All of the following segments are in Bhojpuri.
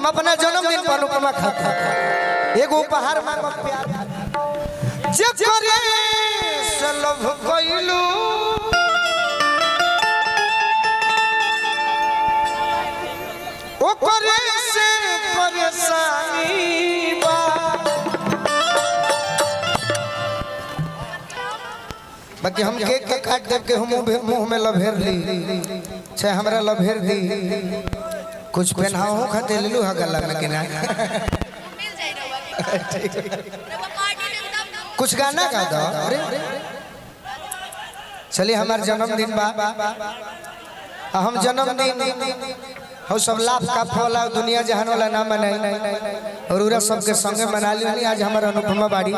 हम अपना जन्मदिन पर अनुपमा खाते एगो उपहार मांगब प्यार जब करे से लव कइलू ओ करे से परेशानी बा बाकी हम केक के काट देव के मुंह में लभेर ली चाहे हमरा लभेर दी कुछ पहनाओ खाते ले लू गला में किना कुछ गाना गा दो चलिए हमारे जन्मदिन बा हम जन्मदिन हम सब लाभ का फला दुनिया जहान वाला ना मनाई और उरा सबके संगे मना ली आज हमारे अनुपमा बाड़ी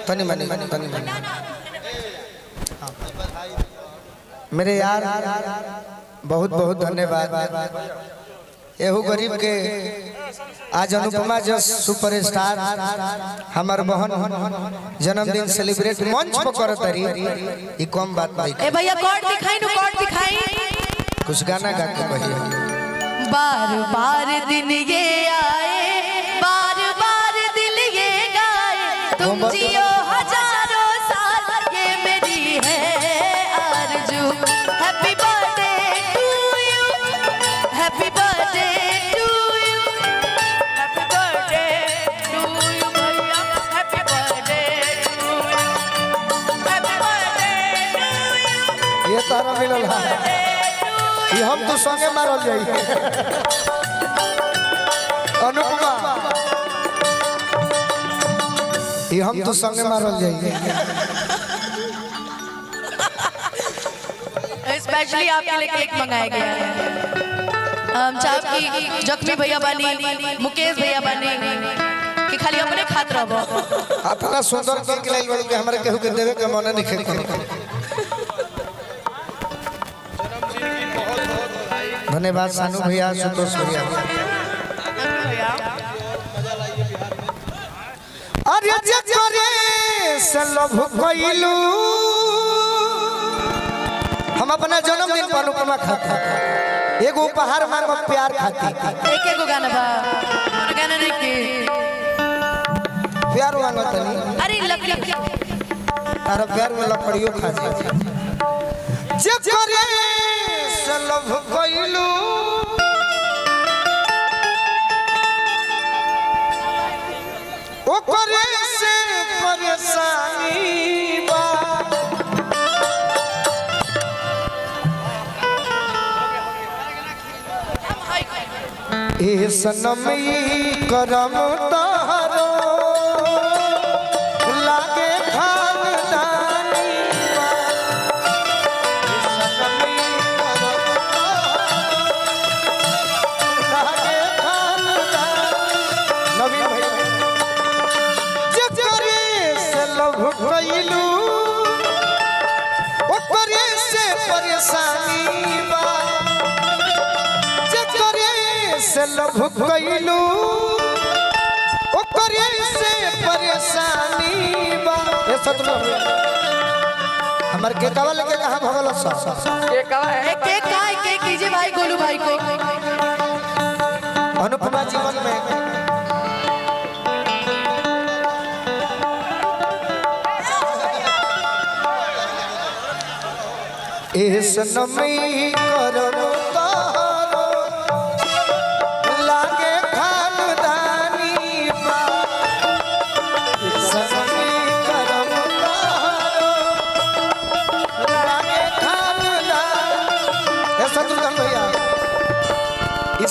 तनी मनी मेरे यार बहुत बहुत धन्यवाद एहू गरीब के आज अनुपमा जस सुपरस्टार हमार बहन जन्मदिन सेलिब्रेट मंच पर करत रही ई कम बात नहीं ए भैया कॉर्ड दिखाई नु कॉर्ड दिखाई कुछ गाना गा के भैया बार बार दिन ये आए बार बार दिल ये गाए तुम जियो हजारों साल ये मेरी है आरज़ू happy birthday to you happy birthday to you happy birthday to you भैया happy birthday to you happy birthday to you ये तारा मिलल है ये हम तो संगे मारल जाई अनुपमा ये हम तो संगे मारल जाई स्पेशली आपके लिए केक मंगाया गया है चाप की जख्मी भैया बानी मुकेश भैया बानी कि खाली अपने खात रहबो अपना सुंदर केक लाइल बड़ के हमरा केहू के देवे के मन नहीं खेल धन्यवाद सानू भैया संतोष भैया अरे जकरे से लव कइलू हम अपना जन्मदिन पर अनुपमा खाते एगो उपहार मांगब प्यार खाती एक एगो गाना बा गाना नहीं के प्यार मांगत नहीं अरे लकड़ी अरे प्यार में लकड़ियों खा जाए जकरे से लव कइलू ओ करे से परेशानी बा ए सनम ई करम तहरो लागे खानदानी बा ए सनम ई करम तहरो लागे खानदानी नवीन भैया जकरे से लव कइलू ओ करे से परेशानी बा से लव कइलू ओ करे से परेशानी बा ए सतलो हमर के कवा लगे कहां भगल सा के कवा है केक खाए केक कीजिए भाई गोलू भाई को अनुपमा जीवन में ए सनमई करो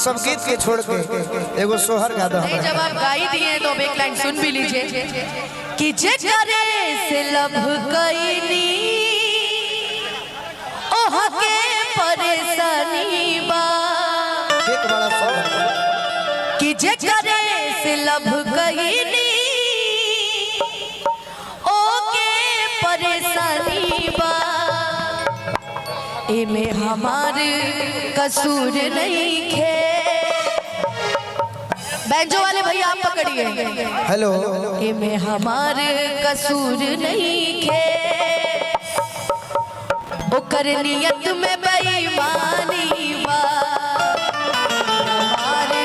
सब गीत के छोड़ के एगो सोहर गा दो जब आप गाई दिए तो अब एक लाइन सुन भी लीजिए कि जकरे से लव कइनी ओह के परेशानी बा एक बड़ा सोहर कि जकरे से लव कइनी ओ के परेशानी बा एमे हमार कसूर नहीं खे बैंजो वाले भैया आप पकड़िए हेलो एमे हमार कसूर नहीं खे ओकर नियत में बेईमानी बा हमारे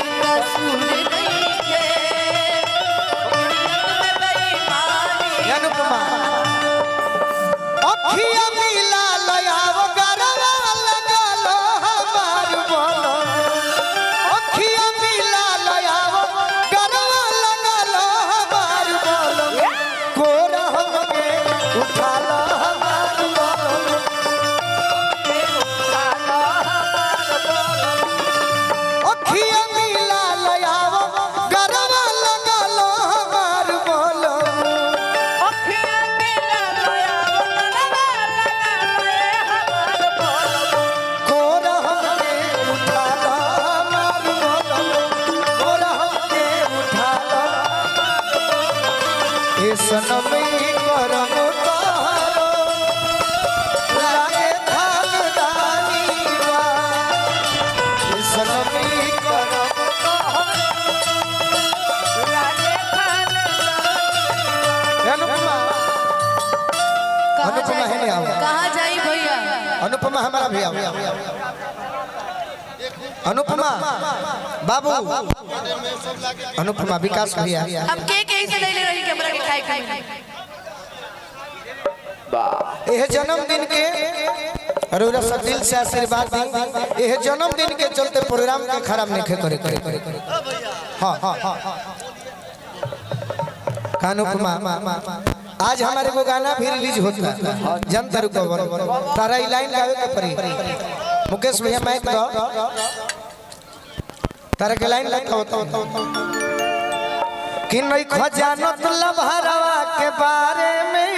अनुपमा बाबू अनुपमा विकास भैया हम केक यहीं से ले ले रही कैमरा के खाए खाए यह जन्मदिन के अरोरा सब दिल से आशीर्वाद दी यह जन्मदिन के चलते प्रोग्राम के खराब नहीं करे हाँ हाँ हाँ अनुपमा आज हमारे को गाना भी रिलीज होता है जनता रुको तारा लाइन गावे के परी मुकेश भैया माइक दो तारा के लाइन लगता होता कि नहीं खजानत लभरवा के बारे में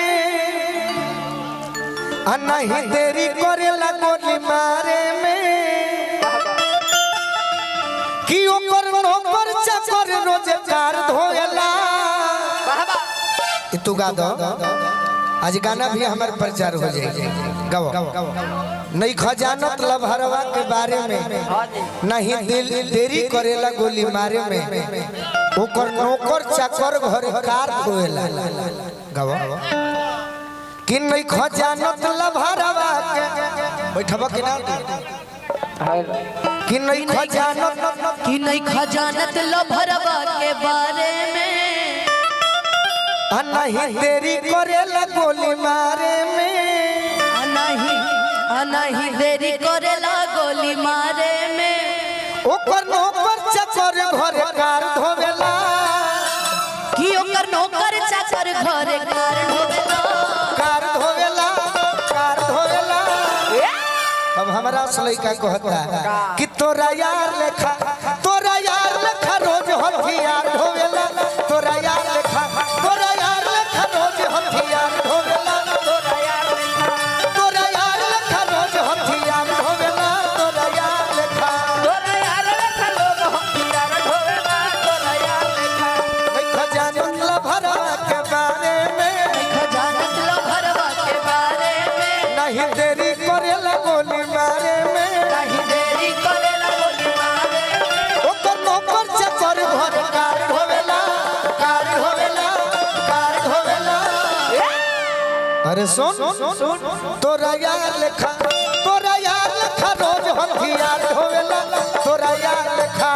नहीं देरी करेला गोली मारे में कि ओकर नौकर चाकर रोजगार धोएला तू गा दो आज गाना भी हमारे प्रचार हो जाएगा गाओ नहीं खजानत लभरवा के बारे में नहीं दिल देरी करेला गोली मारे में ओकर नौकर चाकर घर कार धोएला गाओ कि नहीं खजानत लभरवा के बैठबा कि ना कि नहीं खजानत लभरवा के बारे में नहीं देरी करेला गोली मारे में नहीं देरी करेला गोली मारे में ओकर नौकर चाकर घर कार धोवेला कि ओकर नौकर चाकर घर कार धोवेला अब हमारा लड़का कहता कि तोरा यार लेखा रोज हथियार धोवेला तोरा यार लेखा रोज हथियार धोवेला तोरा यार लेखा रोज हथियार धोवेला तोरा यार लेखा रोज हथियार धोवेला तोरा यार लेखा नहीं खजानत लभरवा के बारे में नहीं देरी करेला गोली मारे में ओकर नौकर चाकर घर कार धोवेला अरे सुन तोरा यार लेखा रोज हथियार धोवेला तोरा यार लेखा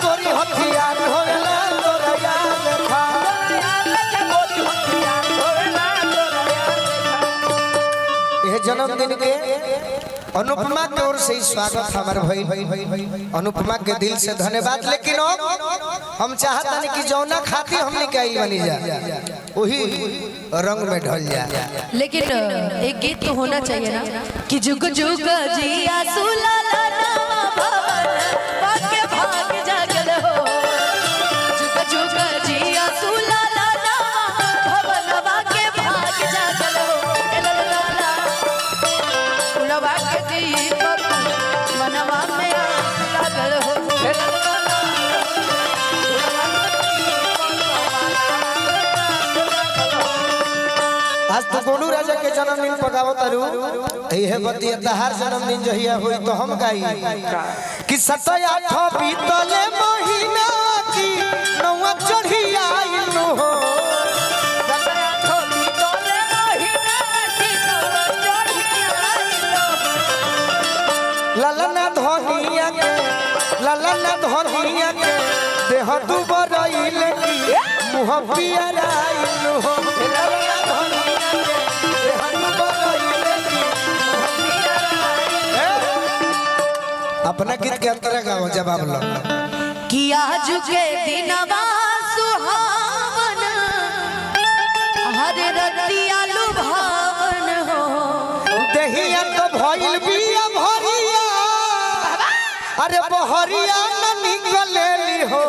गोरी हथियार धोवेला तोरा यार लेखा यह जन्मदिन के अनुपमा की ओर से स्वागत हमारे भाई अनुपमा के दिल से धन्यवाद लेकिन हम चाहता नहीं कि जौना खाती हमने कही बनी जा वही रंग में ढल जा लेकिन एक गीत तो होना चाहिए ना कि जुग जुग जिया सुलाला भाग जागल हो जुग जुग जिया सुलाला भवनवा के भाग जागल हो उड़वा के दीपक मनवा में लागल हो आज तो गोलू राजा के जन्मदिन पकावत तारू यह बतिया तहार जन्मदिन जहिया हुई तो हम गाई कि 7-8 बीतले महीना की नौवा चढ़ी आइल हो 7-8 बीतले महीना की नौवा चढ़ी आइल ललना धनिया के देह दुबरइल की मुह पियराइल हो अपना गीत के अंतर गाओ जवाब लो कि आज के दिनवा सुहावन हर रतिया लुभावन हो देहिया तो भइल बिया भरिया अरे बहरिया न निकलेली हो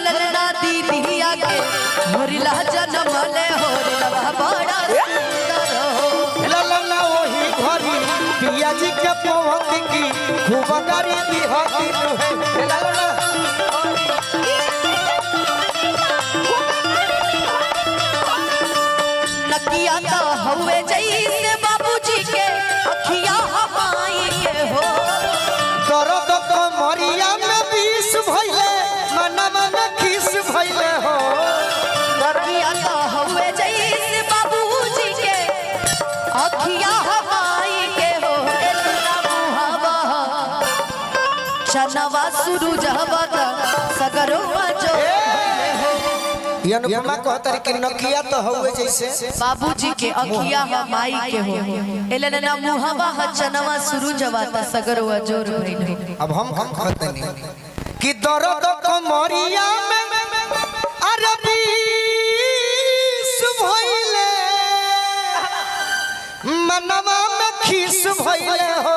ललना दीदिया के होरिला जन्मले होरिला बड़ा सुंदर हो ललना वही घरी पिया जी के पवत की खूब करी दी होती है ललना नकिया तो हुए जैसे बाबूजी के अखिया हमाई के हो दर्द तो मरिया में विष भइले मन खिस भइले हो नकिया तो हुए जैसे बाबूजी के अखिया हमाई के हो एलना मुहावा चनवा सूरज हवा का सगरो जो ये अनुपमा कहता कि नकिया तो हुए जैसे बाबूजी के अखिया हमाई के हो एलना मुहावा चनवा सूरज हवा का सगरो जोर भइल। अब हम कहते नहीं कि दर्द कमरिया में अरबी भइले मनवा में खीस भइले हो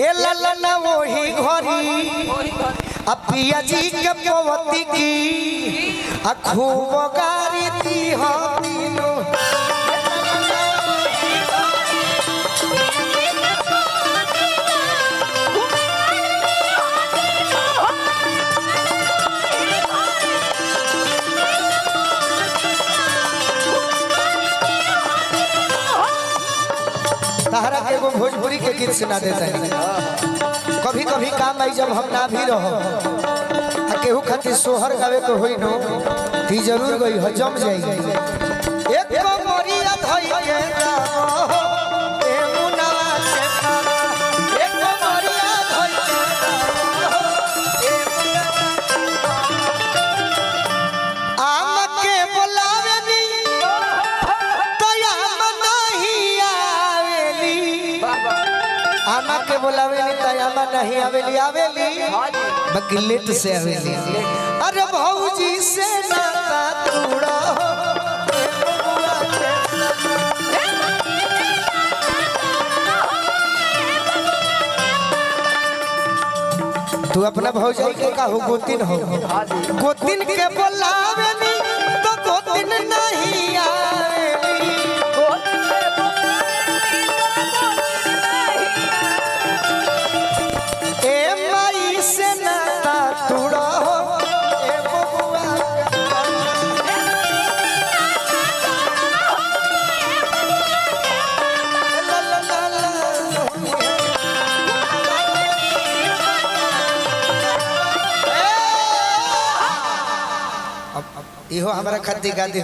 ए ललना वही घरी अपिया जी के पवती की खूब गारी दी हो तीनों तहरा के एगो भोजपुरी के गीत सुना देता है। कभी कभी काम आई जब हम ना भी रहो केहू खातिर सोहर गावे तो होई नो ती जरूर गई हो जम जाई एक मरिया धई के गाओ ए मुनवा के खावा एक मरिया धई के गाओ ए मुनवा आम के बोलावे नी तया नहीं आवेली आमा के बोलावे नी तया नहीं आवेली आवेली बाकी लेट से आवेली अरे भौजी से नाता तोड़ा तू अपना भौजाई के कहू गोतिन हो गोतिन के बोलावे नी तो गोतिन नहीं आवेली ए माई से नाता तोड़ा इहो हमारा खातिर गा दे।